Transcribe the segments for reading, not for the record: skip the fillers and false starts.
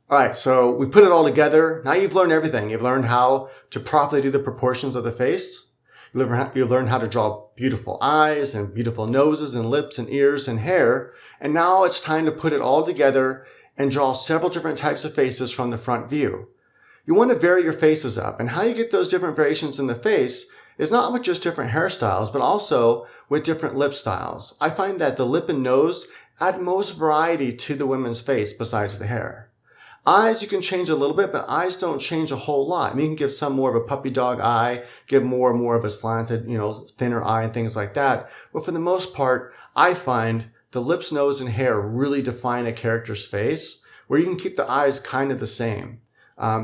All right, so we put it all together. Now you've learned everything. You've learned how to properly do the proportions of the face. You've learned how to draw beautiful eyes and beautiful noses and lips and ears and hair. And now it's time to put it all together and draw several different types of faces from the front view. You want to vary your faces up, and how you get those different variations in the face is not with just different hairstyles, but also with different lip styles. I find that the lip and nose add most variety to the woman's face besides the hair. Eyes you can change a little bit, but eyes don't change a whole lot. I mean, you can give some more of a puppy dog eye, give more and more of a slanted, thinner eye and things like that. But for the most part, I find the lips, nose, and hair really define a character's face, where you can keep the eyes kind of the same.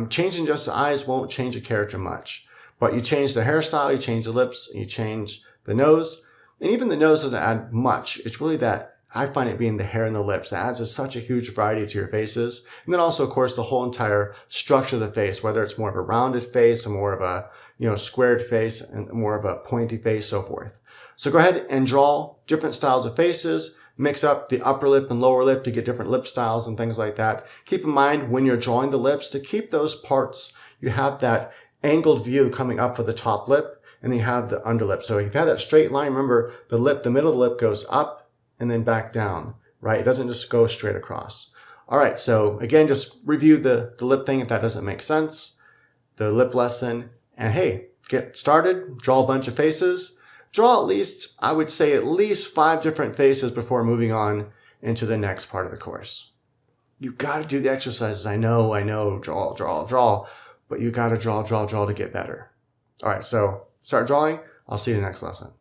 Changing just the eyes won't change a character much. But you change the hairstyle, you change the lips, you change the nose. And even the nose doesn't add much. It's really that, I find it being the hair and the lips. It adds such a huge variety to your faces. And then also, of course, the whole entire structure of the face, whether it's more of a rounded face or more of a squared face and more of a pointy face, so forth. So go ahead and draw different styles of faces. Mix up the upper lip and lower lip to get different lip styles and things like that. Keep in mind when you're drawing the lips to keep those parts, you have that angled view coming up for the top lip, and then you have the underlip. So if you have that straight line, remember the middle of the lip goes up and then back down, right? It doesn't just go straight across. All right, so again, just review the lip thing if that doesn't make sense, the lip lesson, and hey, get started, draw a bunch of faces. Draw at least, I would say at least 5 different faces before moving on into the next part of the course. You gotta do the exercises. I know, draw, but you gotta draw to get better. All right, so start drawing. I'll see you in the next lesson.